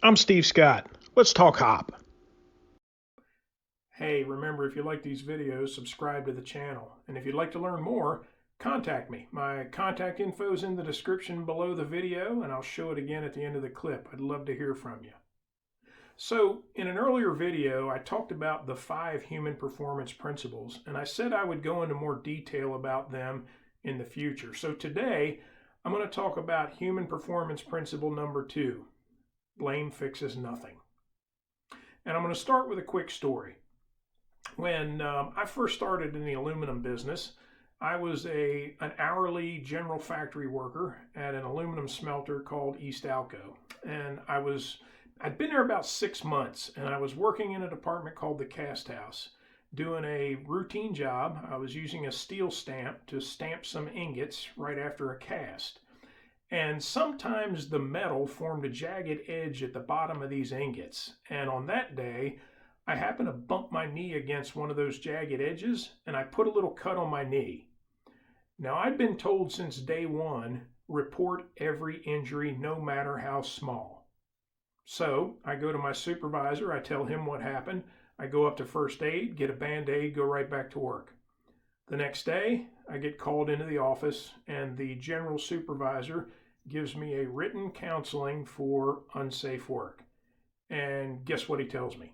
I'm Steve Scott. Let's talk hop. Hey, remember, if you like these videos, subscribe to the channel. And if you'd like to learn more, contact me. My contact info is in the description below the video, and I'll show it again at the end of the clip. I'd love to hear from you. So, in an earlier video, I talked about the 5 human performance principles, and I said I would go into more detail about them in the future. So today, I'm going to talk about human performance principle number 2, blame fixes nothing. And I'm going to start with a quick story. When I first started in the aluminum business, I was an hourly general factory worker at an aluminum smelter called East Alco. And I'd been there about 6 months, and I was working in a department called the cast house, doing a routine job. I was using a steel stamp to stamp some ingots right after a cast. And sometimes the metal formed a jagged edge at the bottom of these ingots. And on that day, I happened to bump my knee against one of those jagged edges, and I put a little cut on my knee. Now, I'd been told since day one, report every injury, no matter how small. So I go to my supervisor, I tell him what happened, I go up to first aid, get a Band-Aid, go right back to work. The next day, I get called into the office, and the general supervisor gives me a written counseling for unsafe work. And guess what he tells me?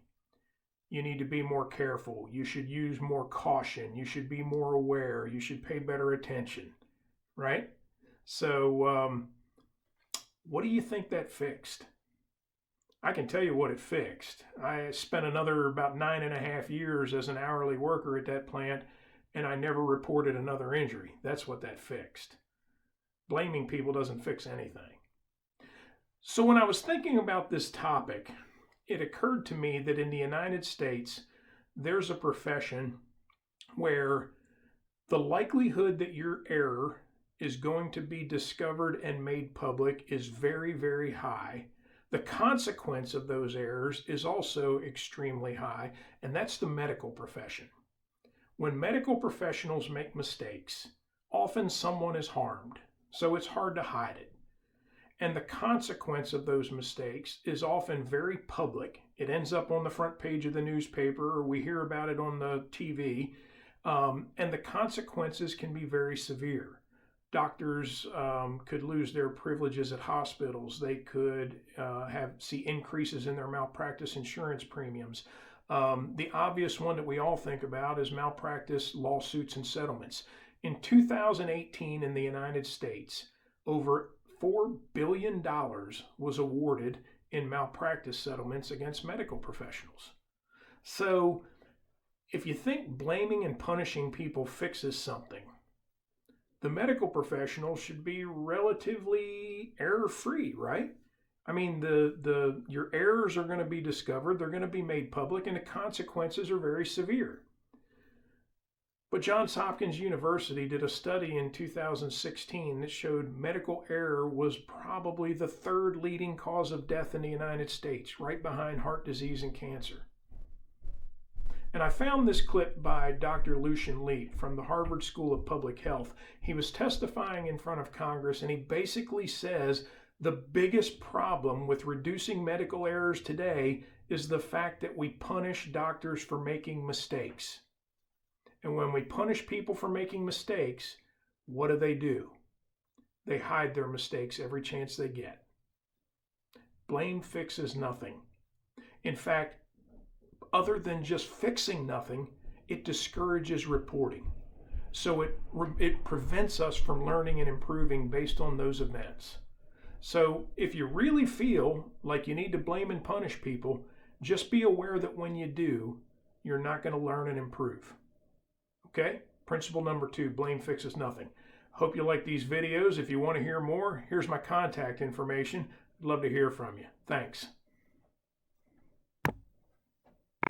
You need to be more careful. You should use more caution. You should be more aware. You should pay better attention, right? So what do you think that fixed? I can tell you what it fixed. I spent another about 9.5 years as an hourly worker at that plant, and I never reported another injury. That's what that fixed. Blaming people doesn't fix anything. So when I was thinking about this topic, it occurred to me that in the United States, there's a profession where the likelihood that your error is going to be discovered and made public is very, very high. The consequence of those errors is also extremely high, and that's the medical profession. When medical professionals make mistakes, often someone is harmed, so it's hard to hide it. And the consequence of those mistakes is often very public. It ends up on the front page of the newspaper, or we hear about it on the TV, and the consequences can be very severe. Doctors could lose their privileges at hospitals. They could see increases in their malpractice insurance premiums. The obvious one that we all think about is malpractice lawsuits and settlements. In 2018 in the United States, over $4 billion was awarded in malpractice settlements against medical professionals. So if you think blaming and punishing people fixes something, the medical professional should be relatively error-free, right? I mean, your errors are going to be discovered, they're going to be made public, and the consequences are very severe. But Johns Hopkins University did a study in 2016 that showed medical error was probably the 3rd leading cause of death in the United States, right behind heart disease and cancer. And I found this clip by Dr. Lucian Leet from the Harvard School of Public Health. He was testifying in front of Congress, and he basically says the biggest problem with reducing medical errors today is the fact that we punish doctors for making mistakes. And when we punish people for making mistakes, what do? They hide their mistakes every chance they get. Blame fixes nothing. In fact, other than just fixing nothing, it discourages reporting. So it prevents us from learning and improving based on those events. So if you really feel like you need to blame and punish people, just be aware that when you do, you're not going to learn and improve. Okay? Principle number 2, blame fixes nothing. Hope you like these videos. If you want to hear more, here's my contact information. I'd love to hear from you. Thanks.